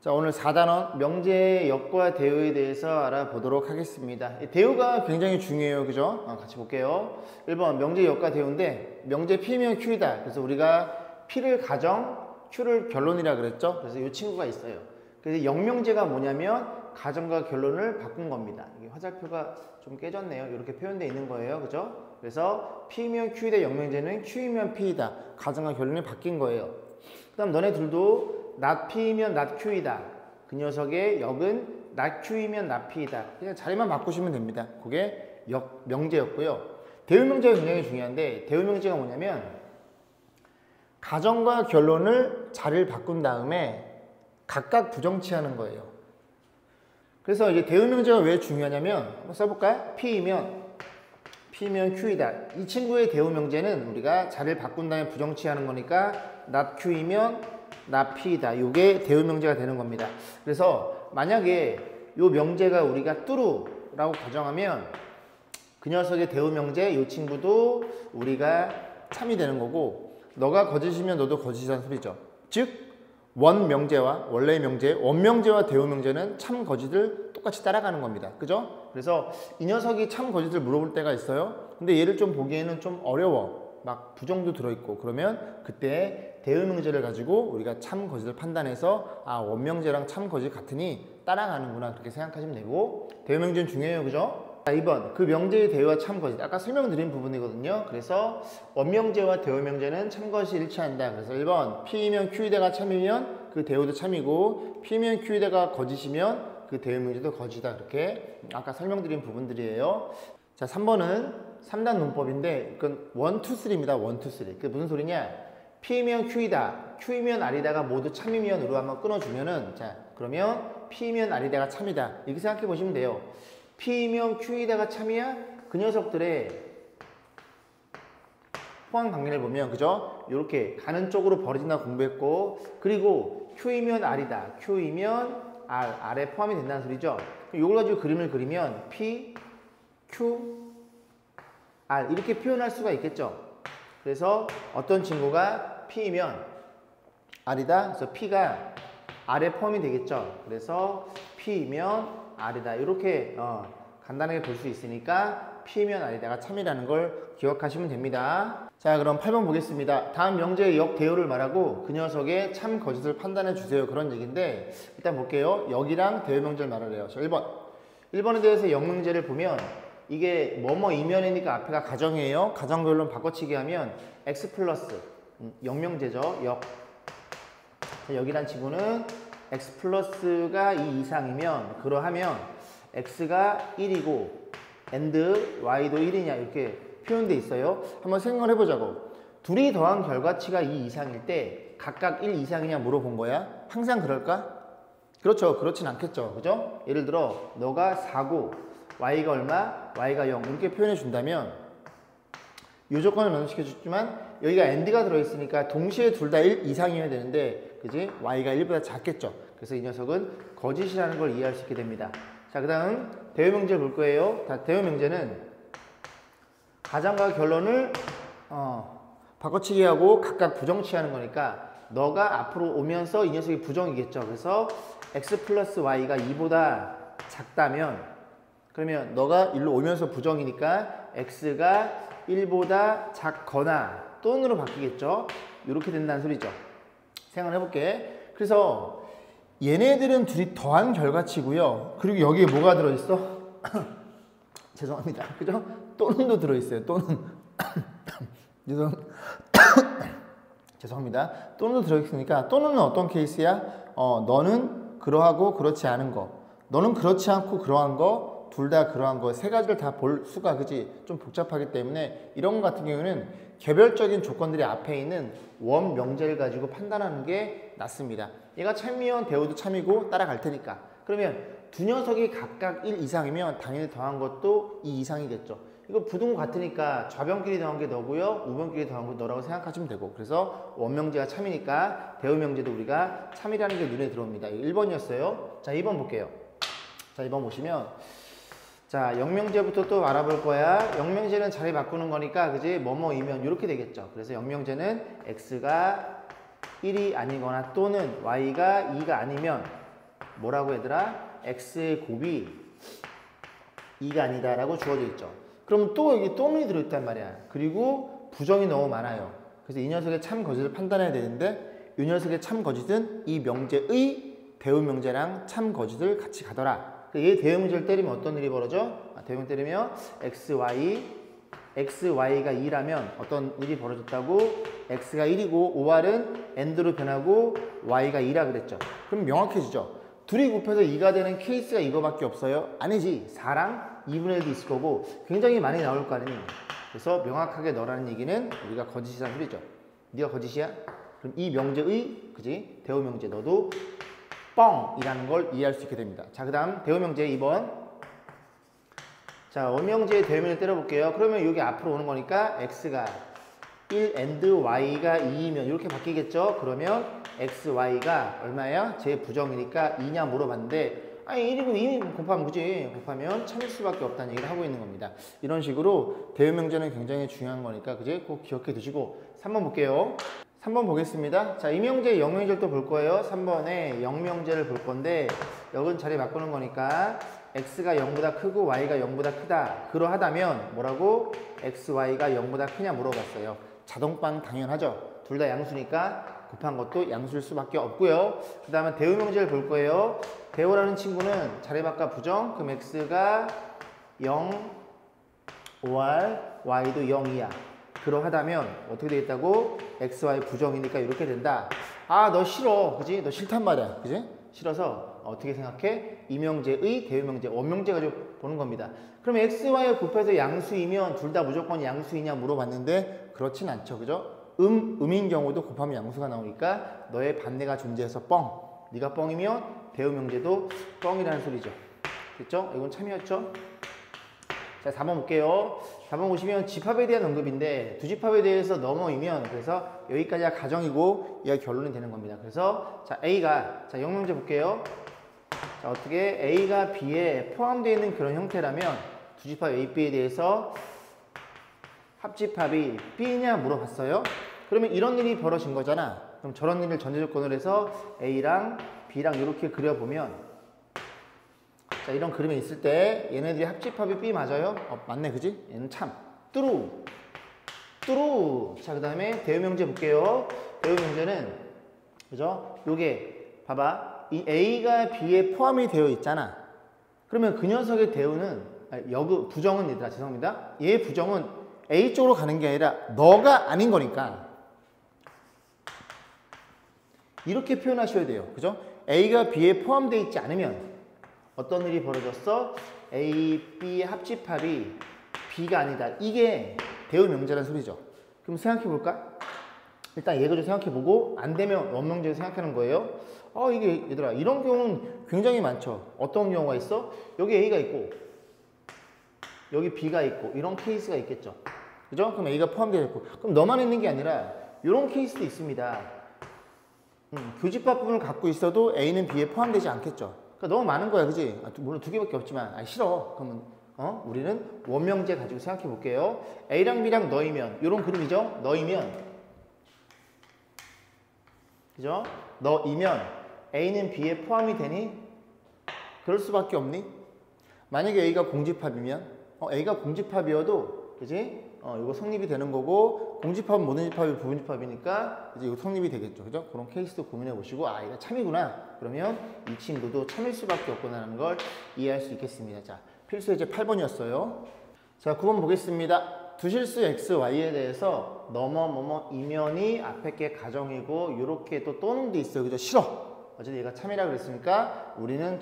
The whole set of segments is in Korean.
자, 오늘 4단원 명제의 역과 대우에 대해서 알아보도록 하겠습니다. 대우가 굉장히 중요해요. 그죠? 같이 볼게요. 1번 명제의 역과 대우인데 명제 P면 Q이다. 그래서 우리가 P를 가정, Q를 결론이라 그랬죠? 그래서 이 친구가 있어요. 그래서 역명제가 뭐냐면 가정과 결론을 바꾼 겁니다. 이게 화살표가 좀 깨졌네요. 이렇게 표현되어 있는 거예요. 그죠? 그래서 P면 Q이다 역명제는 Q이면 P이다. 가정과 결론이 바뀐 거예요. 그 다음 너네 둘도 not P이면 not Q이다. 그 녀석의 역은 not Q이면 not P이다. 그냥 자리만 바꾸시면 됩니다. 그게 명제였고요. 대우명제가 굉장히 중요한데 대우명제가 뭐냐면 가정과 결론을 자리를 바꾼 다음에 각각 부정치하는 거예요. 그래서 이제 대우명제가 왜 중요하냐면 한번 써볼까요? P이면 Q이다. 이 친구의 대우명제는 우리가 자리를 바꾼 다음에 부정치하는 거니까 not Q이면 not P이다. 이게 대우명제가 되는 겁니다. 그래서 만약에 이 명제가 우리가 true라고 가정하면 그 녀석의 대우명제 이 친구도 우리가 참이 되는 거고 너가 거짓이면 너도 거짓이라는 소리죠. 즉 원명제와 원래의 명제, 원명제와 대우명제는 참 거짓을 똑같이 따라가는 겁니다. 그죠? 그래서 이 녀석이 참 거짓을 물어볼 때가 있어요. 근데 얘를 좀 보기에는 좀 어려워. 막 부정도 들어있고 그러면 그때 대우명제를 가지고 우리가 참 거짓을 판단해서 아 원명제랑 참 거짓 같으니 따라가는구나 그렇게 생각하시면 되고 대우명제는 중요해요. 그죠? 자, 2번 그 명제의 대우와 참 거짓 아까 설명드린 부분이거든요. 그래서 원명제와 대우명제는 참 거짓이 일치한다. 그래서 1번 P이면 Q이다가 참이면 그 대우도 참이고 P면 Q이다가 거짓이면 그 대우명제도 거짓이다. 그렇게 아까 설명드린 부분들이에요. 자, 3번은 3단 논법인데 그건 1, 2, 3입니다. 1, 2, 3. 그게 무슨 소리냐? P면 Q이다, Q이면 R이다가 모두 참이면으로 한번 끊어주면은 자 그러면 P면 R이다가 참이다 이렇게 생각해 보시면 돼요. P면 Q이다가 참이야? 그 녀석들의 포함 관계를 보면 그죠? 이렇게 가는 쪽으로 벌어진다고 공부했고 그리고 Q이면 R이다, Q이면 R에 포함이 된다는 소리죠. 이걸 가지고 그림을 그리면 P, Q, R 이렇게 표현할 수가 있겠죠. 그래서 어떤 친구가 P이면 R이다. 그래서 P가 R에 포함이 되겠죠. 그래서 P이면 R이다. 이렇게 간단하게 볼 수 있으니까 P이면 R이다가 참이라는 걸 기억하시면 됩니다. 자, 그럼 8번 보겠습니다. 다음 명제의 역 대우를 말하고 그 녀석의 참 거짓을 판단해 주세요. 그런 얘기인데 일단 볼게요. 역이랑 대우 명제를 말하래요. 자, 1번에 대해서 역명제를 보면 이게 뭐뭐 이면이니까 앞에가 가정이에요. 가정 결론 바꿔치기 하면 x 플러스 역명제죠. 역. 여기란 친구는 x 플러스가 2 이상이면 그러하면 x가 1이고 and y도 1이냐 이렇게 표현돼 있어요. 한번 생각을 해보자고. 둘이 더한 결과치가 2 이상일 때 각각 1 이상이냐 물어본 거야. 항상 그럴까? 그렇죠. 그렇진 않겠죠. 그죠? 예를 들어 너가 4고 y가 얼마? y가 0 이렇게 표현해 준다면 이 조건을 만족시켜 줬지만 여기가 and가 들어있으니까 동시에 둘 다 1 이상이어야 되는데 그지? y가 1보다 작겠죠. 그래서 이 녀석은 거짓이라는 걸 이해할 수 있게 됩니다. 자, 그 다음 대우명제를 볼 거예요. 대우명제는 가정과 결론을 바꿔치기 하고 각각 부정치하는 거니까 너가 앞으로 오면서 이 녀석이 부정이겠죠. 그래서 x 플러스 y가 2보다 작다면 그러면 너가 일로 오면서 부정이니까 x가 1보다 작거나 또는으로 바뀌겠죠. 이렇게 된다는 소리죠. 생각을 해볼게. 그래서 얘네들은 둘이 더한 결과치고요. 그리고 여기에 뭐가 들어있어? 죄송합니다. 그죠? 또는도 들어있어요. 또는 죄송합니다. 또는도 들어있으니까 또는은 어떤 케이스야? 너는 그러하고 그렇지 않은 거, 너는 그렇지 않고 그러한 거 둘 다 그러한 거 세 가지를 다 볼 수가 그지 좀 복잡하기 때문에 이런 것 같은 경우는 개별적인 조건들이 앞에 있는 원명제를 가지고 판단하는 게 낫습니다. 얘가 참이면 대우도 참이고 따라갈 테니까. 그러면 두 녀석이 각각 1 이상이면 당연히 더한 것도 2 이상이겠죠. 이거 부등호 같으니까 좌변끼리 더한 게 너고요. 우변끼리 더한 거 너라고 생각하시면 되고 그래서 원명제가 참이니까 대우명제도 우리가 참이라는 게 눈에 들어옵니다. 1번이었어요. 자, 2번 볼게요. 자, 2번 보시면 자, 역명제부터 또 알아볼 거야. 역명제는 자리 바꾸는 거니까 그지? 뭐뭐이면 이렇게 되겠죠. 그래서 역명제는 x가 1이 아니거나 또는 y가 2가 아니면 뭐라고 얘들아? x의 곱이 2가 아니다 라고 주어져 있죠. 그럼 또 여기 또는이 들어있단 말이야. 그리고 부정이 너무 많아요. 그래서 이 녀석의 참 거짓을 판단해야 되는데 이 녀석의 참 거짓은 이 명제의 대우 명제랑 참 거짓을 같이 가더라. 얘 대우 명제를 때리면 어떤 일이 벌어져? 대우 명제 때리면 xy가 2라면 어떤 일이 벌어졌다고? x가 1이고 5r은 end로 변하고 y가 2라 그랬죠. 그럼 명확해지죠. 둘이 곱해서 2가 되는 케이스가 이거밖에 없어요? 아니지. 4랑 2분의 1도 있을 거고 굉장히 많이 나올 거 아니니. 그래서 명확하게 너라는 얘기는 우리가 거짓이라는 소리죠. 네가 거짓이야? 그럼 이 명제의 그지? 대우 명제 너도 뻥이라는 걸 이해할 수 있게 됩니다. 자, 그 다음 대우 명제 2번. 자, 원명제의 대우 명제 때려볼게요. 그러면 여기 앞으로 오는 거니까 x가 1 and y가 2이면 이렇게 바뀌겠죠? 그러면 x, y가 얼마예요? 제 부정이니까 2냐 물어봤는데 아니 1이고 2 곱하면 그지? 곱하면 참일 수밖에 없다는 얘기를 하고 있는 겁니다. 이런 식으로 대우 명제는 굉장히 중요한 거니까 그지? 꼭 기억해 두시고 3번 볼게요. 3번 보겠습니다. 자, 이 명제 0명제를 또 볼 거예요. 3번에 0명제를 볼 건데 여긴 자리 바꾸는 거니까 x가 0보다 크고 y가 0보다 크다. 그러하다면 뭐라고? x, y가 0보다 크냐 물어봤어요. 자동빵 당연하죠. 둘 다 양수니까 곱한 것도 양수일 수밖에 없고요. 그 다음에 대우 명제를 볼 거예요. 대우라는 친구는 자리 바꿔 부정. 그럼 x가 0, 5r, y도 0이야. 그러하다면 어떻게 되겠다고? x, y 부정이니까 이렇게 된다. 아, 너 싫어. 그지? 너 싫단 말이야. 그지? 싫어서 어떻게 생각해? 이명제의 대우명제, 원명제 가지고 보는 겁니다. 그럼 x, y를 곱해서 양수이면 둘 다 무조건 양수이냐 물어봤는데 그렇진 않죠. 그죠? 음인 경우도 곱하면 양수가 나오니까 너의 반대가 존재해서 뻥. 네가 뻥이면 대우명제도 뻥이라는 소리죠. 됐죠? 이건 참이었죠? 자, 4번 볼게요. 4번 보시면 집합에 대한 언급인데 두 집합에 대해서 넘어이면 그래서 여기까지가 가정이고 얘가 결론이 되는 겁니다. 그래서 자, A가 자, 0명제 볼게요. 자, 어떻게 A가 B에 포함되어 있는 그런 형태라면 두 집합 A, B에 대해서 합집합이 B냐 물어봤어요. 그러면 이런 일이 벌어진 거잖아. 그럼 저런 일을 전제조건으로 해서 A랑 B랑 이렇게 그려보면 자, 이런 그림이 있을 때 얘네들이 합집합이 B 맞아요? 맞네, 그지? 얘는 참. 뚜루. 자, 그 다음에 대우명제 볼게요. 대우명제는 그죠? 요게 봐봐. 이 A가 B에 포함이 되어 있잖아. 그러면 그 녀석의 대우는 부정은 얘들아 죄송합니다. 얘 부정은 A 쪽으로 가는 게 아니라 너가 아닌 거니까 이렇게 표현하셔야 돼요. 그죠? A가 B에 포함되어 있지 않으면 어떤 일이 벌어졌어? A, B 합집합이 B가 아니다. 이게 대우 명제라는 소리죠. 그럼 생각해 볼까? 일단 얘가 좀 생각해 보고 안 되면 원명제를 생각하는 거예요. 이게 얘들아 이런 경우는 굉장히 많죠. 어떤 경우가 있어? 여기 A가 있고 여기 B가 있고 이런 케이스가 있겠죠. 그죠? 그럼 A가 포함되어 있고 그럼 너만 있는 게 아니라 이런 케이스도 있습니다. 교집합 부분을 갖고 있어도 A는 B에 포함되지 않겠죠. 그러니까 너무 많은 거야, 그지? 물론 두 개밖에 없지만, 싫어. 그러면, 우리는 원명제 가지고 생각해 볼게요. A랑 B랑 너이면, 요런 그림이죠? 너이면, 그죠? 너이면, A는 B에 포함이 되니? 그럴 수밖에 없니? 만약에 A가 공집합이면, A가 공집합이어도, 그지? 이거 성립이 되는 거고, 공집합은 모든 집합이 부분집합이니까, 이제 이거 성립이 되겠죠. 그죠? 그런 케이스도 고민해 보시고, 얘가 참이구나. 그러면 이 친구도 참일 수밖에 없구나라는 걸 이해할 수 있겠습니다. 자, 필수 예제 8번이었어요. 자, 9번 보겠습니다. 두실수 x, y에 대해서 이면이 앞에 게 가정이고, 요렇게 또 또는 데 있어요. 그죠? 싫어. 어쨌든 얘가 참이라 그랬으니까, 우리는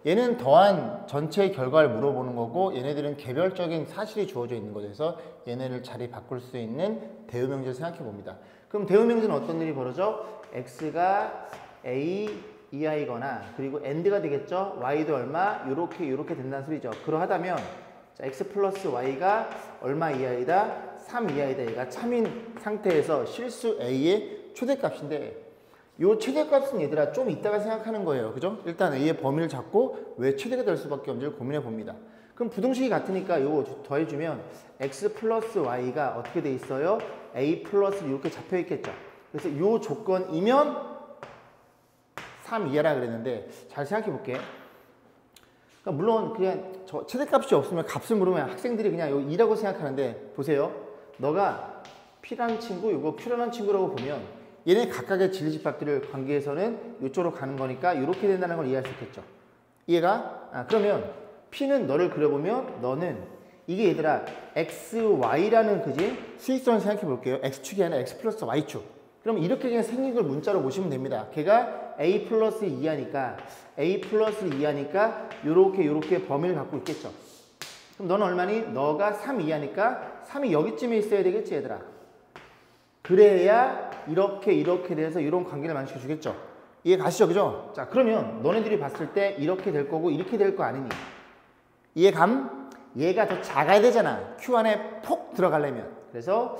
얘는 더한 전체 결과를 물어보는 거고 얘네들은 개별적인 사실이 주어져 있는 거죠. 그래서 얘네를 자리 바꿀 수 있는 대우명제를 생각해 봅니다. 그럼 대우명제는 어떤 일이 벌어져? x가 a 이하이거나 그리고 and가 되겠죠. y도 얼마? 요렇게 된다는 소리죠. 그러하다면 자, x 플러스 y가 얼마 이하이다? 3 이하이다. 얘가 참인 상태에서 실수 a의 최대값인데 요 최대값은 얘들아 좀 이따가 생각하는 거예요. 그죠? 일단 A의 범위를 잡고 왜 최대가 될 수밖에 없는지를 고민해 봅니다. 그럼 부등식이 같으니까 요거 더해주면 X 플러스 Y가 어떻게 돼 있어요? A 플러스 이렇게 잡혀 있겠죠. 그래서 요 조건이면 3 이하라 그랬는데 잘 생각해 볼게. 그러니까 물론 그냥 저 최대값이 없으면 값을 물으면 학생들이 그냥 이거 2라고 생각하는데 보세요. 너가 P라는 친구, 이거 Q라는 친구라고 보면 얘네 각각의 진리집합들을 관계에서는 이쪽으로 가는 거니까 이렇게 된다는 걸 이해할 수 있겠죠. 이해가? 그러면 P는 너를 그려보면 너는 이게 얘들아 X, Y라는 그지? 수익선을 생각해 볼게요. X축이 아니라 X 플러스 Y축. 그럼 이렇게 그냥 생긴 걸 문자로 보시면 됩니다. 걔가 A 플러스 2하니까 A 플러스 2하니까 요렇게 범위를 갖고 있겠죠. 그럼 너는 얼마니? 너가 3 이하니까 3이 여기쯤에 있어야 되겠지 얘들아. 그래야 이렇게 돼서 이런 관계를 만들어 주겠죠. 이해 가시죠? 그죠? 자, 그러면 너네들이 봤을 때 이렇게 될 거고 이렇게 될 거 아니니? 이해감? 얘가 더 작아야 되잖아. Q 안에 폭 들어가려면. 그래서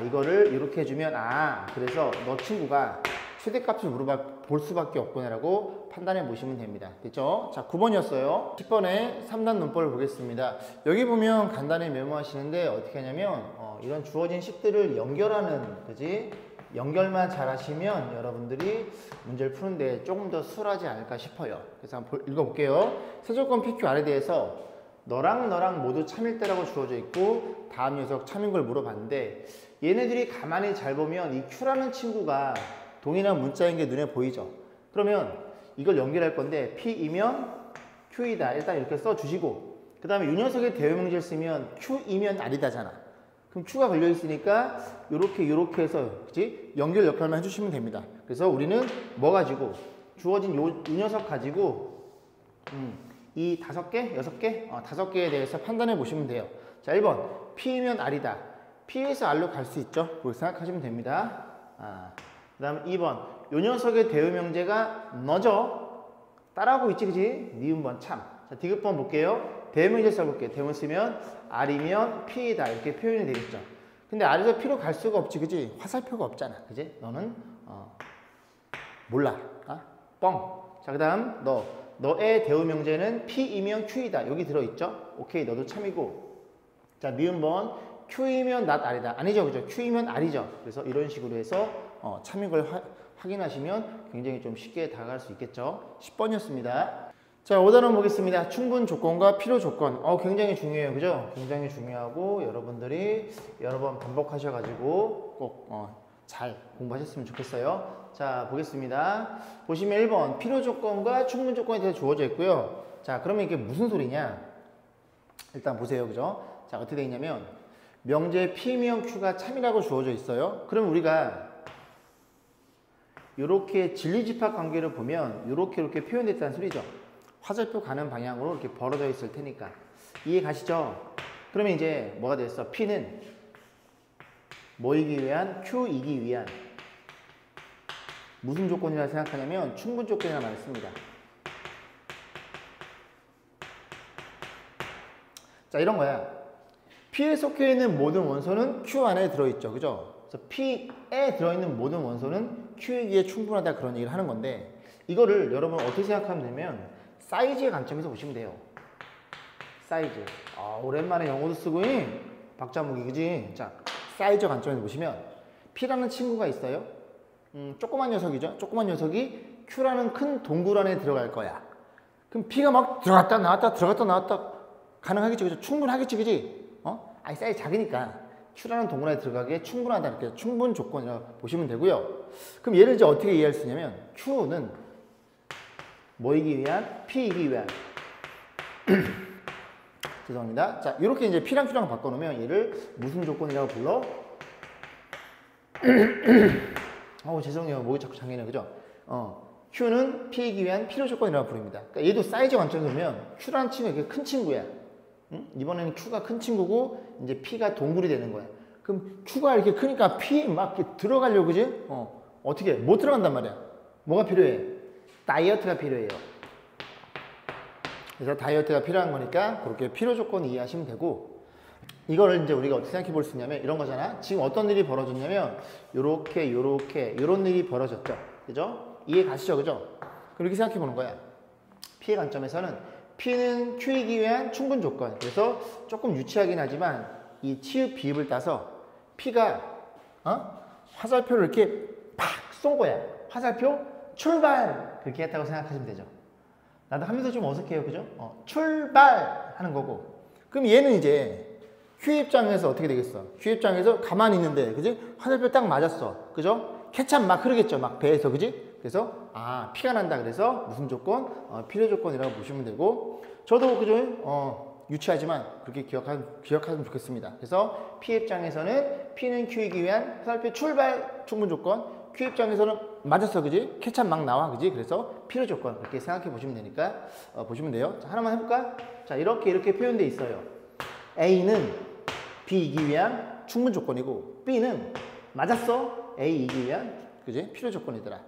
이거를 이렇게 해주면 그래서 너 친구가 최대값을 볼 수밖에 없구나라고 판단해 보시면 됩니다. 됐죠? 자, 9번이었어요. 10번에 3단 문법을 보겠습니다. 여기 보면 간단히 메모하시는데 어떻게 하냐면 이런 주어진 식들을 연결하는 그지? 연결만 잘 하시면 여러분들이 문제를 푸는데 조금 더 수월하지 않을까 싶어요. 그래서 한번 읽어볼게요. 세조건 PQR에 대해서 너랑 모두 참일대라고 주어져 있고 다음 녀석 참인 걸 물어봤는데 얘네들이 가만히 잘 보면 이 Q라는 친구가 동일한 문자인 게 눈에 보이죠. 그러면 이걸 연결할 건데 P이면 Q이다. 일단 이렇게 써주시고 그 다음에 이 녀석의 대용명제를 쓰면 Q이면 R이다잖아. 그럼 Q가 걸려 있으니까 요렇게 해서 그치? 연결 역할만 해주시면 됩니다. 그래서 우리는 뭐 가지고 주어진 이 녀석 가지고 이 5개? 6개? 5개에 대해서 판단해 보시면 돼요. 자, 1번 P이면 R이다. P에서 R로 갈 수 있죠. 그렇게 생각하시면 됩니다. 그 다음 2번 요 녀석의 대우명제가 너죠. 따라하고 있지 그지? 니은번 참. 자, 디귿번 볼게요. 대우명제 써볼게요. 대문 쓰면 R이면 P이다 이렇게 표현이 되겠죠. 근데 R에서 P로 갈 수가 없지 그지? 화살표가 없잖아 그지? 너는 몰라. 뻥. 자, 그 다음 너의 대우명제는 P이면 Q이다. 여기 들어있죠? 오케이, 너도 참이고. 자, 미음번 Q이면 not R이다. 아니죠, 그죠? Q이면 R이죠. 그래서 이런 식으로 해서 참인 걸 확인하시면 굉장히 좀 쉽게 다가갈 수 있겠죠. 10번이었습니다. 자, 5단원 보겠습니다. 충분 조건과 필요 조건. 굉장히 중요해요, 그죠? 굉장히 중요하고 여러분들이 여러 번 반복하셔가지고 꼭 잘 공부하셨으면 좋겠어요. 자, 보겠습니다. 보시면 1번 필요 조건과 충분 조건에 대해서 주어져 있고요. 자, 그러면 이게 무슨 소리냐? 일단 보세요, 그죠? 자, 어떻게 되어 있냐면 명제 P면 Q가 참이라고 주어져 있어요. 그럼 우리가 이렇게 진리집합 관계를 보면 이렇게 표현됐다는 소리죠. 화살표 가는 방향으로 이렇게 벌어져 있을 테니까 이해 가시죠? 그러면 이제 뭐가 됐어? P는 뭐이기 위한? Q이기 위한 무슨 조건이라 생각하냐면 충분 조건이라 말했습니다. 자, 이런 거야. P에 속해 있는 모든 원소는 Q 안에 들어있죠. 그죠? 그래서 P에 들어있는 모든 원소는 Q이기에 충분하다 그런 얘기를 하는 건데 이거를 여러분 어떻게 생각하면 되면 사이즈의 관점에서 보시면 돼요. 사이즈. 오랜만에 영어도 쓰고 박자무기 그지? 자, 사이즈 관점에서 보시면 P라는 친구가 있어요. 조그만 녀석이죠. 조그만 녀석이 Q라는 큰 동굴 안에 들어갈 거야. 그럼 P가 막 들어갔다 나왔다 가능하겠지, 그죠? 충분하겠지, 그지? 사이즈 작으니까 Q라는 동굴 안에 들어가기에 충분하다 이렇게 충분 조건이라고 보시면 되고요. 그럼 얘를 이제 어떻게 이해할 수 있냐면 Q는 뭐이기 위한? P이기 위한. 죄송합니다. 자, 이렇게 이제 P랑 Q랑 바꿔놓으면 얘를 무슨 조건이라고 불러? 죄송해요. 목이 자꾸 잠기네, 그죠? Q는 P이기 위한 필요 조건이라고 부릅니다. 그러니까 얘도 사이즈 관점에서 보면 Q라는 친구가 이렇게 큰 친구야. 이번에는 Q가 큰 친구고 이제 P가 동굴이 되는 거야. 그럼 Q가 이렇게 크니까 P 막 이렇게 들어가려고, 그지? 어떻게? 못 들어간단 말이야. 뭐가 필요해? 다이어트가 필요해요. 그래서 다이어트가 필요한 거니까 그렇게 필요 조건 이해하시면 되고 이거를 이제 우리가 어떻게 생각해 볼 수 있냐면 이런 거잖아. 지금 어떤 일이 벌어졌냐면 요렇게 이런 일이 벌어졌죠. 그죠? 이해 가시죠? 그죠? 그렇게 생각해 보는 거야. P의 관점에서는 P는 Q이기 위한 충분 조건. 그래서 조금 유치하긴 하지만 이 치읓 비읍을 따서 P가 화살표를 이렇게 팍 쏜 거야. 화살표 출발 그렇게 했다고 생각하시면 되죠. 나도 하면서 좀 어색해요, 그죠? 출발 하는 거고. 그럼 얘는 이제 Q 입장에서 어떻게 되겠어? Q 입장에서 가만히 있는데, 그지? 화살표 딱 맞았어, 그죠? 케찹 막 흐르겠죠, 막 배에서, 그지? 그래서 피가 난다. 그래서 무슨 조건? 필요 조건이라고 보시면 되고, 저도 그죠? 유치하지만 그렇게 기억하면 좋겠습니다. 그래서 P 입장에서는 P는 Q이기 위한 화살표 출발 충분 조건, Q 입장에서는 맞았어, 그지? 케찹 막 나와, 그지? 그래서 필요 조건 그렇게 생각해 보시면 되니까 보시면 돼요. 자, 하나만 해볼까? 자, 이렇게 표현돼 있어요. A는 B이기 위한 충분 조건이고, B는 맞았어, A이기 위한, 그지? 필요 조건이더라.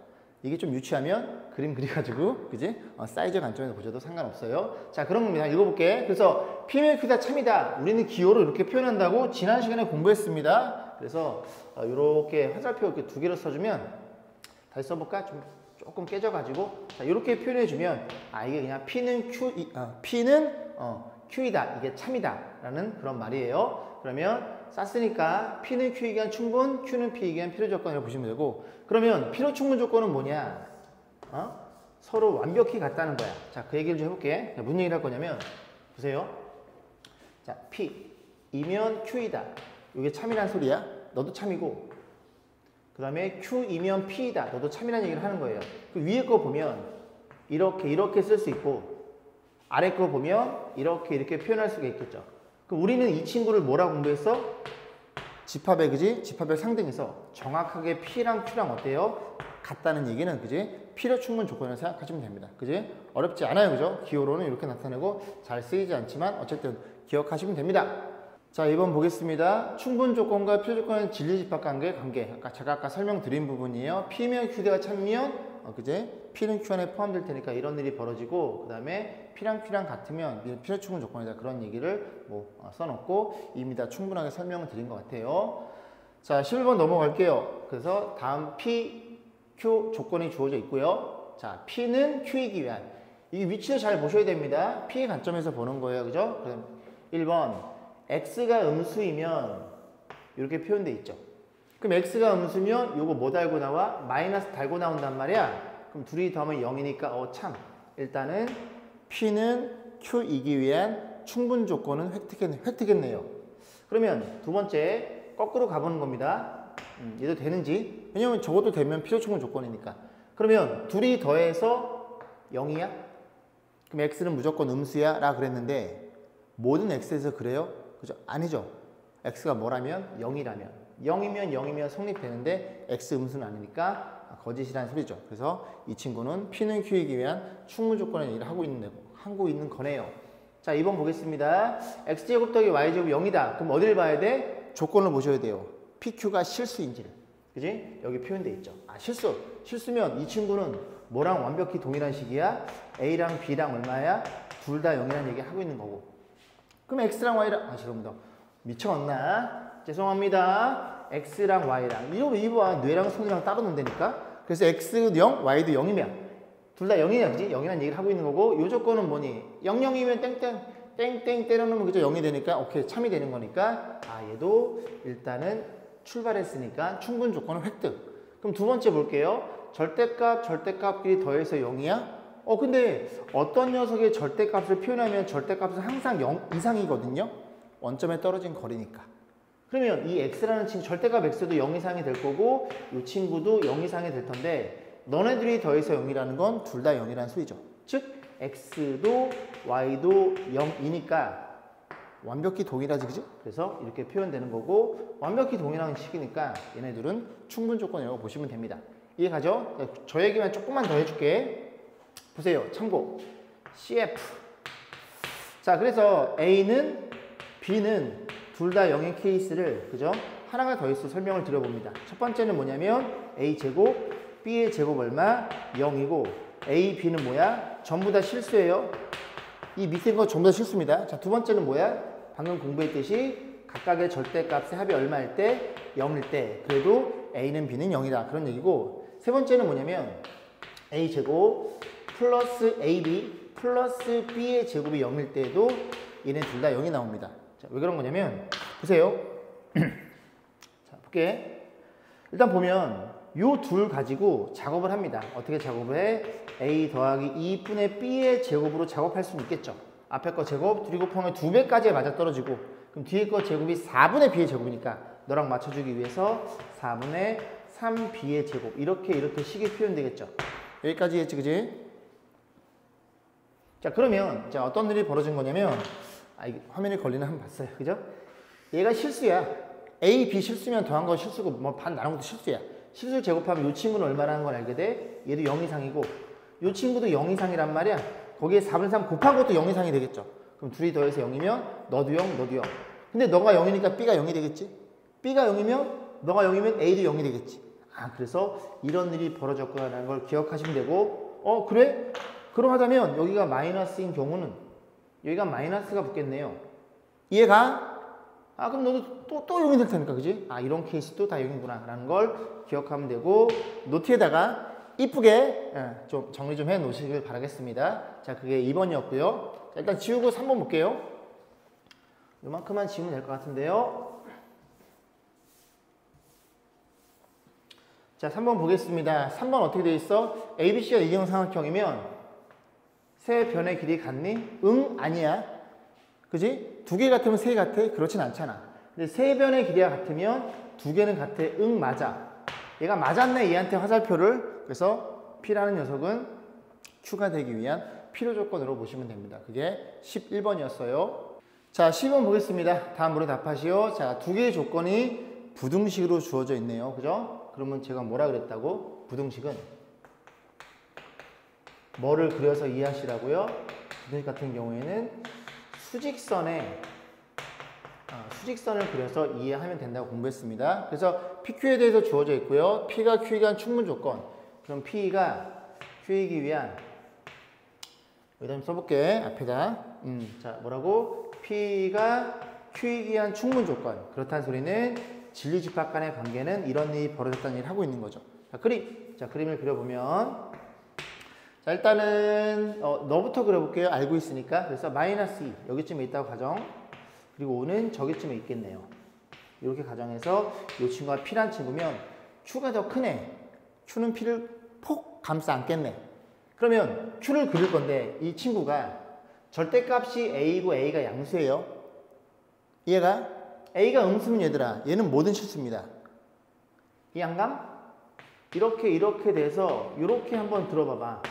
이게 좀 유치하면 그림 그려가지고, 그지? 사이즈 관점에서 보셔도 상관없어요. 자, 그런 겁니다. 읽어볼게. 그래서 P면 Q다 참이다. 우리는 기호로 이렇게 표현한다고 지난 시간에 공부했습니다. 그래서 이렇게 화살표 이렇게 두 개로 써주면, 다시 써볼까? 조금 깨져가지고, 자, 이렇게 표현해주면, 이게 그냥 P는 Q이다. 이게 참이다. 라는 그런 말이에요. 그러면 쌌으니까 P는 Q이기 위한 충분, Q는 P이기 위한 필요 조건이라고 보시면 되고, 그러면 필요 충분 조건은 뭐냐? 서로 완벽히 같다는 거야. 자, 그 얘기를 좀 해볼게. 자, 무슨 얘기를 할 거냐면, 보세요. 자, P이면 Q이다. 이게 참이란 소리야. 너도 참이고, 그 다음에 Q이면 P이다. 너도 참이란 얘기를 하는 거예요. 그 위에 거 보면 이렇게 쓸 수 있고, 아래 거 보면 이렇게 표현할 수가 있겠죠. 그럼 우리는 이 친구를 뭐라고 공부했어? 집합의, 그지? 집합의 상등에서 정확하게 P랑 Q랑 어때요? 같다는 얘기는, 그지? 필요 충분 조건을 생각하시면 됩니다. 그지? 어렵지 않아요, 그죠? 기호로는 이렇게 나타내고 잘 쓰이지 않지만 어쨌든 기억하시면 됩니다. 자, 2번 보겠습니다. 충분 조건과 필요 조건의 진리 집합 관계. 제가 아까 설명드린 부분이에요. P면 Q대가 참면, 그제? P는 Q 안에 포함될 테니까 이런 일이 벌어지고, 그 다음에 P랑 Q랑 같으면 필요 충분 조건이다. 그런 얘기를 써놓고 이미 다 충분하게 설명을 드린 것 같아요. 자, 11번 넘어갈게요. 그래서 다음 P, Q 조건이 주어져 있고요. 자, P는 Q이기 위한, 이 위치를 잘 보셔야 됩니다. P의 관점에서 보는 거예요. 그죠? 그럼 1번, X가 음수이면 이렇게 표현돼 있죠. 그럼 X가 음수면 요거 뭐 달고 나와? 마이너스 달고 나온단 말이야. 그럼 둘이 더하면 0이니까 참. 일단은 P는 Q이기 위한 충분 조건은 획득했네요. 그러면 두 번째 거꾸로 가보는 겁니다. 얘도 되는지. 왜냐면 저것도 되면 필요 충분 조건이니까. 그러면 둘이 더해서 0이야? 그럼 X는 무조건 음수야? 라 그랬는데 모든 X에서 그래요? 그죠? 아니죠. X가 뭐라면? 0이라면. 0이면 성립되는데 X 음수는 아니니까 거짓이라는 소리죠. 그래서 이 친구는 P는 Q이기 위한 충분 조건의 얘기를 하고 있는 거네요. 자, 2번 보겠습니다. X제곱 더하기 Y제곱 0이다. 그럼 어딜 봐야 돼? 조건을 보셔야 돼요. PQ가 실수인지를. 그지? 여기 표현돼 있죠. 실수면 이 친구는 뭐랑 완벽히 동일한 식이야? A랑 B랑 얼마야? 둘 다 0이라는 얘기 하고 있는 거고. 그럼 X랑 Y랑, 죄송합니다. 미쳐왔나? 죄송합니다. X랑 Y랑. 이거 뇌랑 손이랑 따로 논다니까? 그래서 X도 0, Y도 0이면 둘 다 0이냐, 그지? 0이라는 얘기를 하고 있는 거고, 요 조건은 뭐니? 00이면 땡땡 때려놓으면 그죠? 0이 되니까, 오케이, 참이 되는 거니까, 얘도 일단은 출발했으니까 충분 조건을 획득. 그럼 두 번째 볼게요. 절대값끼리 더해서 0이야? 근데 어떤 녀석의 절대값을 표현하면 절대값은 항상 0 이상이거든요? 원점에 떨어진 거리니까. 그러면 이 X라는 친구, 절대값 X도 0 이상이 될 거고, 이 친구도 0 이상이 될 텐데, 너네들이 더해서 0이라는 건 둘 다 0이라는 소리죠. 즉, X도 Y도 0이니까 완벽히 동일하지, 그지? 그래서 이렇게 표현되는 거고, 완벽히 동일한 식이니까 얘네들은 충분 조건이라고 보시면 됩니다. 이해가죠? 저 얘기만 조금만 더 해줄게. 보세요. 참고. CF. 자, 그래서 A는 B는 둘 다 0인 케이스를, 그죠? 하나가 더 있어 설명을 드려봅니다. 첫 번째는 뭐냐면 A제곱, B의 제곱 얼마? 0이고, A, B는 뭐야? 전부 다 실수예요. 이 밑에 거 전부 다 실수입니다. 자, 두 번째는 뭐야? 방금 공부했듯이 각각의 절대값의 합이 얼마일 때? 0일 때. 그래도 A는 B는 0이다. 그런 얘기고, 세 번째는 뭐냐면 A제곱 플러스 AB 플러스 B의 제곱이 0일 때에도 얘네 둘 다 0이 나옵니다. 자, 왜 그런 거냐면, 보세요. 자, 볼게. 일단 보면 요 둘 가지고 작업을 합니다. 어떻게 작업을 해? a 더하기 2분의 b의 제곱으로 작업할 수는 있겠죠. 앞에 거 제곱, 뒤 곱하면 2배까지 맞아떨어지고 그럼 뒤에 거 제곱이 4분의 b의 제곱이니까 너랑 맞춰주기 위해서 4분의 3b의 제곱 이렇게 식이 표현되겠죠. 여기까지 했지, 그지? 자, 그러면 자 어떤 일이 벌어진 거냐면 이게 화면에 걸리는 한번 봤어요, 그죠? 얘가 실수야. A, B 실수면 더한 거 실수고 뭐 반 나눈 것도 실수야. 실수를 제곱하면 이 친구는 얼마라는 걸 알게 돼? 얘도 0 이상이고 이 친구도 0 이상이란 말이야. 거기에 4분의 3 곱한 것도 0 이상이 되겠죠. 그럼 둘이 더해서 0이면 너도 0, 너도 0. 근데 너가 0이니까 B가 0이 되겠지? B가 0이면 너가 0이면 A도 0이 되겠지. 그래서 이런 일이 벌어졌구나라는 걸 기억하시면 되고 그래? 그러하다면 여기가 마이너스인 경우는 여기가 마이너스가 붙겠네요. 이해가? 그럼 너도 또 0이 될 테니까, 그지? 이런 케이스도 다 0이구나 라는 걸 기억하면 되고 노트에다가 이쁘게 좀 정리 좀 해 놓으시길 바라겠습니다. 자, 그게 2번이었고요. 자, 일단 지우고 3번 볼게요. 요만큼만 지우면 될 것 같은데요. 자, 3번 보겠습니다. 3번 어떻게 되어 있어? ABC가 이경 삼각형이면 세 변의 길이 같니? 응? 아니야. 그지? 두 개 같으면 세 개 같아? 그렇진 않잖아. 근데 세 변의 길이가 같으면 두 개는 같아. 응, 맞아. 얘가 맞았네, 얘한테 화살표를. 그래서 P라는 녀석은 Q가 되기 위한 필요 조건으로 보시면 됩니다. 그게 11번이었어요. 자, 10번 보겠습니다. 다음으로 답하시오. 자, 두 개의 조건이 부등식으로 주어져 있네요. 그죠? 그러면 제가 뭐라 그랬다고? 부등식은 뭐를 그려서 이해하시라고요? 부등식 같은 경우에는 수직선을 그려서 이해하면 된다고 공부했습니다. 그래서 PQ에 대해서 주어져 있고요. P가 Q이기 위한 충분 조건. 그럼 P가 Q이기 위한 여기다 좀 써볼게. 앞에다. 자, 뭐라고? P가 Q이기 위한 충분 조건. 그렇다는 소리는 진리집합 간의 관계는 이런 일이 벌어졌다는 일을 하고 있는 거죠. 자, 그림을 그려보면 자, 일단은 너부터 그려볼게요. 알고 있으니까. 그래서 마이너스 2 여기쯤에 있다고 가정. 그리고 5는 저기쯤에 있겠네요. 이렇게 가정해서 이 친구가 P란 친구면 Q가 더 크네. Q는 P를 폭 감싸 안겠네. 그러면 Q를 그릴 건데 이 친구가 절대값이 A이고 A가 양수예요. 얘가 A가 음수면 얘들아 얘는 뭐든 실수입니다. 이 양감? 이렇게 돼서 이렇게 한번 들어봐봐.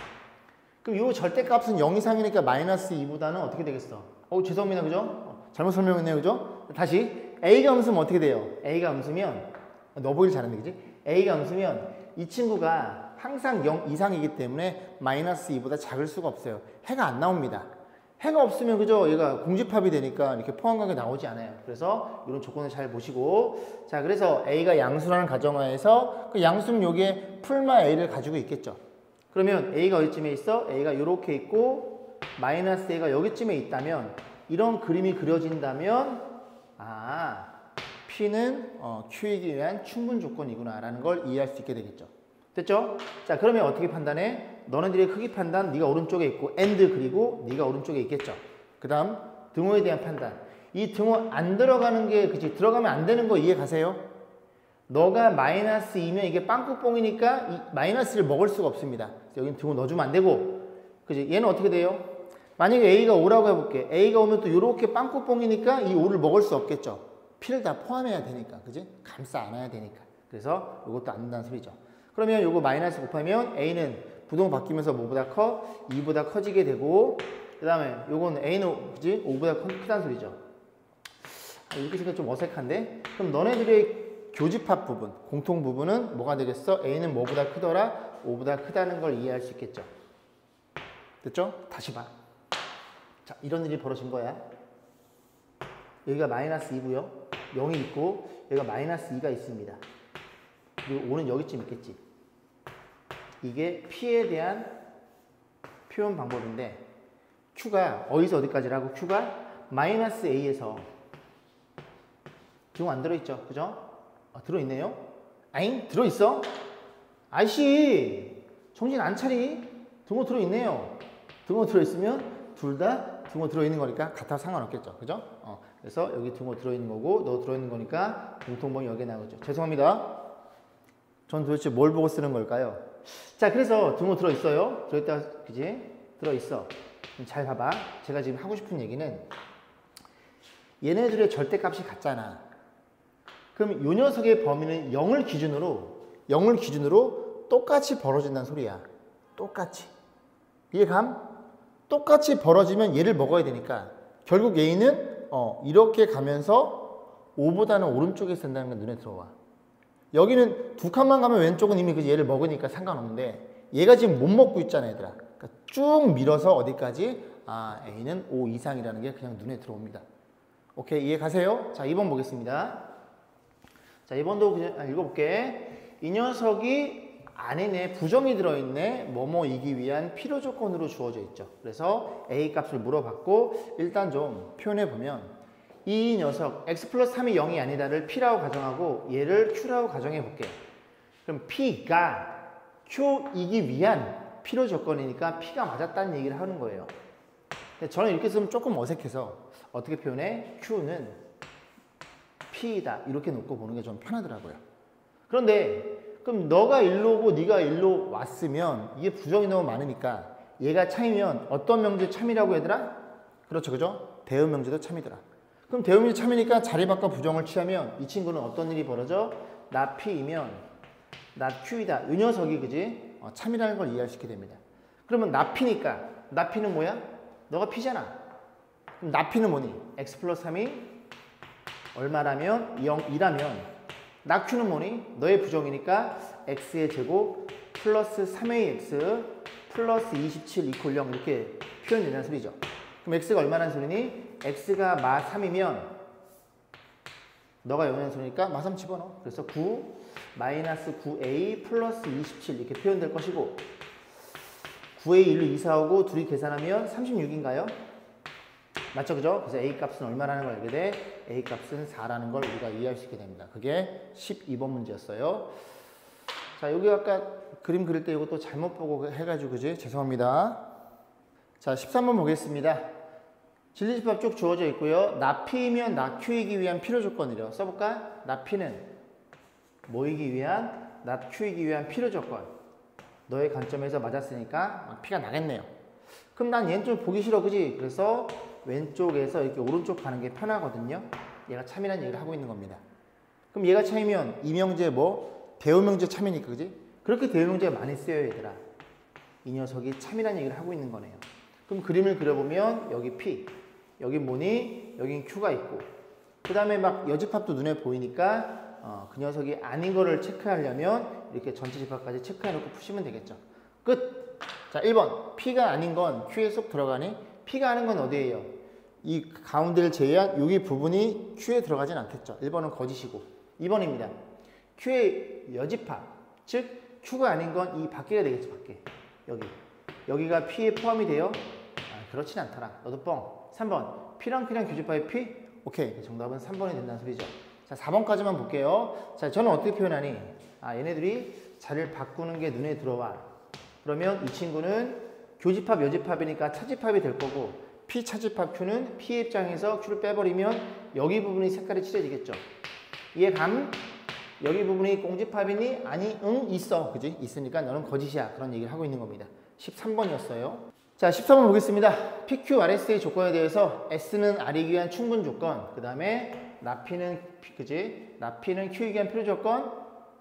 그럼 이 절대값은 0 이상이니까 마이너스 2보다는 어떻게 되겠어? 죄송합니다. 그죠? 잘못 설명했네요. 그죠? 다시 A가 음수면 어떻게 돼요? A가 음수면 너 보길 잘했네. 그지? A가 음수면 이 친구가 항상 0 이상이기 때문에 마이너스 2보다 작을 수가 없어요. 해가 안 나옵니다. 해가 없으면 그죠? 얘가 공집합이 되니까 이렇게 포함관계 나오지 않아요. 그래서 이런 조건을 잘 보시고 자, 그래서 A가 양수라는 가정하에서 그 양수는 여기에 풀마 A를 가지고 있겠죠. 그러면 A가 어디쯤에 있어? A가 이렇게 있고 마이너스 A가 여기쯤에 있다면 이런 그림이 그려진다면 P는 Q이기 위한 충분 조건이구나 라는 걸 이해할 수 있게 되겠죠. 됐죠? 자, 그러면 어떻게 판단해? 너네들의 크기 판단 네가 오른쪽에 있고 AND 그리고 네가 오른쪽에 있겠죠. 그 다음 등호에 대한 판단. 이 등호 안 들어가는 게 그치? 들어가면 안 되는 거 이해 가세요? 너가 마이너스 2면 이게 빵꾸뽕이니까 이 마이너스를 먹을 수가 없습니다. 여기는 등호 넣어주면 안 되고 그치? 얘는 어떻게 돼요? 만약에 A가 5라고 해볼게. A가 오면 또 이렇게 빵꾸뽕이니까 이 5를 먹을 수 없겠죠. P를 다 포함해야 되니까. 그지? 감싸 안아야 되니까. 그래서 이것도 안 된다는 소리죠. 그러면 요거 마이너스 곱하면 A는 부등호 바뀌면서 뭐보다 커? 2보다 커지게 되고 그 다음에 요건 A는 그지? 5보다 크다는 소리죠. 이렇게 생각하면 좀 어색한데? 그럼 너네들의 교집합 부분, 공통 부분은 뭐가 되겠어? A는 뭐보다 크더라? 5보다 크다는 걸 이해할 수 있겠죠. 됐죠? 다시 봐. 자, 이런 일이 벌어진 거야. 여기가 마이너스 2고요. 0이 있고 여기가 마이너스 2가 있습니다. 그리고 5는 여기쯤 있겠지. 이게 P에 대한 표현 방법인데 Q가 어디서 어디까지라고? Q가 마이너스 A에서 등호 안 들어있죠? 그죠? 들어있네요. 아잉? 들어있어? 아이씨 정신 안 차리? 등호 들어있네요. 등호 들어있으면 둘 다 등호 들어있는 거니까 같아도 상관없겠죠. 그죠? 그래서 여기 등호 들어있는 거고 너 들어있는 거니까 공통범위 여기에 나오죠. 죄송합니다. 전 도대체 뭘 보고 쓰는 걸까요? 자, 그래서 등호 들어있어요. 들어있다, 그지? 들어있어. 잘 봐봐. 제가 지금 하고 싶은 얘기는 얘네들의 절대값이 같잖아. 그럼 요 녀석의 범위는 0을 기준으로 똑같이 벌어진다는 소리야. 똑같이. 이해감? 똑같이 벌어지면 얘를 먹어야 되니까 결국 얘는 이렇게 가면서 5보다는 오른쪽에 쓴다는 게 눈에 들어와. 여기는 두 칸만 가면 왼쪽은 이미 그 얘를 먹으니까 상관없는데 얘가 지금 못 먹고 있잖아, 얘들아. 그러니까 쭉 밀어서 어디까지? A는 5 이상이라는 게 그냥 눈에 들어옵니다. 오케이, 이해 가세요? 자, 2번 보겠습니다. 자, 2번도 그냥 읽어볼게. 이 녀석이 안에 부정이 들어있네. 뭐뭐이기 위한 필요 조건으로 주어져 있죠. 그래서 A 값을 물어봤고 일단 좀 표현해보면 이 녀석 x 플러스 3이 0이 아니다를 P라고 가정하고 얘를 Q라고 가정해 볼게요. 그럼 P가 Q이기 위한 필요 조건이니까 P가 맞았다는 얘기를 하는 거예요. 근데 저는 이렇게 쓰면 조금 어색해서 어떻게 표현해? Q는 P이다 이렇게 놓고 보는 게 좀 편하더라고요. 그런데 그럼 너가 일로 오고 네가 일로 왔으면 이게 부정이 너무 많으니까 얘가 참이면 어떤 명제 참이라고 얘들아? 그렇죠, 그죠? 대응 명제도 참이더라. 그럼 대응명제 참이니까 자리 바꿔 부정을 취하면 이 친구는 어떤 일이 벌어져? 나 P이면 나 Q이다. 이 녀석이 그지? 참이라는 걸 이해할 수 있게 됩니다. 그러면 나 P니까 나 P는 뭐야? 너가 P잖아. 그럼 나 P는 뭐니? x 플러스 3이 얼마라면? 0이라면 나 Q는 뭐니? 너의 부정이니까 x의 제곱 플러스 3ax 플러스 27 이퀄 0 이렇게 표현된다는 소리죠. 그럼 x가 얼마라는 소리니? x가 마 3이면 너가 0이라는 소리니까 마 3 집어넣어. 그래서 9 마이너스 9a 플러스 27 이렇게 표현될 것이고 9a 1로 이사오고 둘이 계산하면 36인가요? 맞죠, 그죠? 그래서 a 값은 얼마라는 걸 알게 돼? a 값은 4라는 걸 우리가 이해할 수 있게 됩니다. 그게 12번 문제였어요. 자, 여기 아까 그림 그릴 때 이것도 잘못 보고 해가지고 그지? 죄송합니다. 자, 13번 보겠습니다. 진리집합 쭉 주어져 있고요. 나 P이면 나 Q이기 위한 필요 조건이래요. 써볼까? 나 P는 뭐이기 위한? 나 Q이기 위한 필요 조건. 너의 관점에서 맞았으니까 P가 나겠네요. 그럼 난 얘는 좀 보기 싫어, 그지? 그래서 왼쪽에서 이렇게 오른쪽 가는 게 편하거든요. 얘가 참이라는 얘기를 하고 있는 겁니다. 그럼 얘가 참이면 이 명제 뭐? 대우명제 참이니까, 그지? 그렇게 대우명제가 많이 쓰여요, 얘들아. 이 녀석이 참이라는 얘기를 하고 있는 거네요. 그럼 그림을 그려보면 여기 P, 여기 뭐니? 여긴 Q가 있고 그 다음에 막 여집합도 눈에 보이니까 그 녀석이 아닌 거를 체크하려면 이렇게 전체 집합까지 체크해놓고 푸시면 되겠죠. 끝! 자, 1번 P가 아닌 건 Q에 쏙 들어가니? P가 아닌 건 어디예요? 이 가운데를 제외한 여기 부분이 Q에 들어가진 않겠죠. 1번은 거짓이고 2번입니다. Q의 여집합, 즉 Q가 아닌 건 이 밖에가 되겠죠. 밖에. 여기가 P에 포함이 돼요? 그렇진 않더라. 너도 뻥. 3번. P랑 Q랑 교집합의 P? 오케이. 정답은 3번이 된다는 소리죠. 자, 4번까지만 볼게요. 자, 저는 어떻게 표현하니? 얘네들이 자리를 바꾸는 게 눈에 들어와. 그러면 이 친구는 교집합, 여집합이니까 차집합이 될 거고 P 차집합 Q는 P의 입장에서 Q를 빼버리면 여기 부분이 색깔이 칠해지겠죠. 이해감? 여기 부분이 공집합이니? 아니, 응, 있어. 그지? 있으니까 너는 거짓이야. 그런 얘기를 하고 있는 겁니다. 13번이었어요. 자, 14번 보겠습니다. PQRS의 조건에 대해서 S는 R이기 위한 충분 조건, 그 다음에 나P는 그지? 나P는 Q이기 위한 필요 조건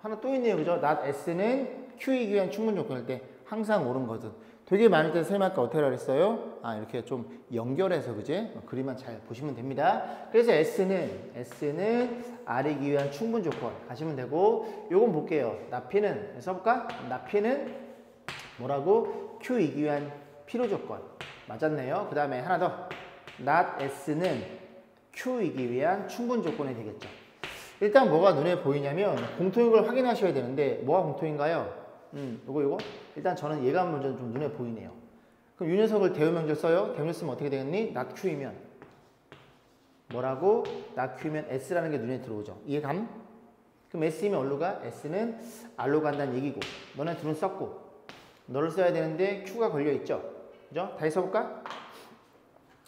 하나 또 있네요, 그죠? not S는 Q이기 위한 충분 조건일 때 항상 옳은 거든. 되게 많을 때 선생님 아까 어떻게 그랬어요? 이렇게 좀 연결해서 그지? 그림만 잘 보시면 됩니다. 그래서 S는 R이기 위한 충분 조건 가시면 되고, 요건 볼게요. 나P는 써볼까? 나P는 뭐라고? Q이기 위한 필요 조건 맞았네요. 그 다음에 하나 더 not S는 Q이기 위한 충분 조건이 되겠죠. 일단 뭐가 눈에 보이냐면 공통인 걸 확인하셔야 되는데 뭐가 공통인가요? 요거 일단 저는 얘가 먼저 좀 눈에 보이네요. 그럼 이 녀석을 대우명절 써요. 대우명절 쓰면 어떻게 되겠니? not Q이면 뭐라고? not Q이면 S라는 게 눈에 들어오죠. 이해감? 그럼 S이면 어디로 가? S는 R로 간다는 얘기고 너네 둘은 썼고 너를 써야 되는데 Q가 걸려있죠. 그죠? 다시 써볼까?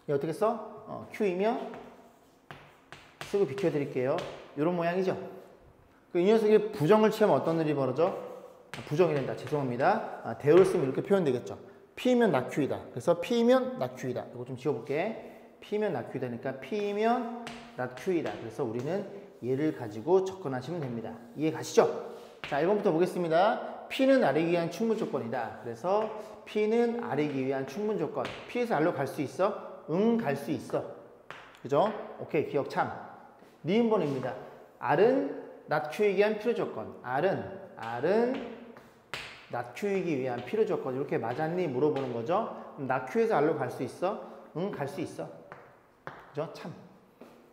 얘 어떻게 써? Q이면 쓰고 비켜드릴게요. 이런 모양이죠. 이 녀석이 부정을 취하면 어떤 일이 벌어져? 부정이 된다. 죄송합니다. 대우를 쓰면 이렇게 표현되겠죠. P면 not Q이다. 그래서 P면 not Q이다. 이거 좀 지워볼게. P면 not Q이다니까 P면 not Q이다. 그래서 우리는 얘를 가지고 접근하시면 됩니다. 이해 가시죠? 자, 1번부터 보겠습니다. P는 R이기 위한 충분 조건이다. 그래서 P는 R이기 위한 충분 조건. P에서 R로 갈 수 있어? 응, 갈 수 있어. 그죠? 오케이, 기억 참. 니은번입니다. R은 not Q이기 위한 필요 조건. R은 not Q이기 위한 필요 조건. 이렇게 맞았니? 물어보는 거죠. not Q에서 R로 갈 수 있어? 응, 갈 수 있어. 그죠? 참.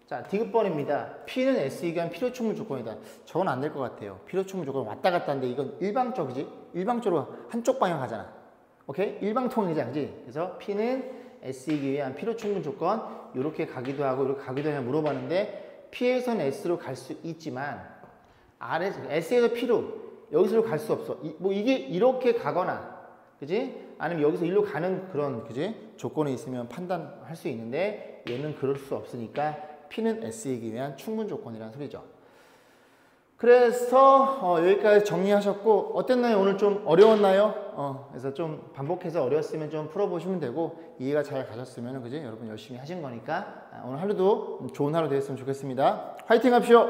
자, 디귿번입니다. P는 S이기 위한 필요 충분 조건이다. 저건 안 될 것 같아요. 필요 충분 조건 왔다 갔다 하는데 이건 일방적이지? 일방적으로 한쪽 방향 가잖아. 오케이? 일방통행이지, 그지? 그래서 P는 S이기 위한 필요 충분 조건 이렇게 가기도 하고 이렇게 가기도 하냐 물어봤는데 P에서는 S로 갈 수 있지만 S에서 P로 여기서 갈 수 없어. 뭐 이게 이렇게 가거나, 그지? 아니면 여기서 일로 가는 그런, 그지? 조건이 있으면 판단할 수 있는데 얘는 그럴 수 없으니까 P는 S이기 위한 충분 조건이라는 소리죠. 그래서 여기까지 정리하셨고 어땠나요? 오늘 좀 어려웠나요? 그래서 좀 반복해서 어려웠으면 좀 풀어보시면 되고 이해가 잘 가셨으면, 그지? 여러분 열심히 하신 거니까 오늘 하루도 좋은 하루 되었으면 좋겠습니다. 화이팅 합시오!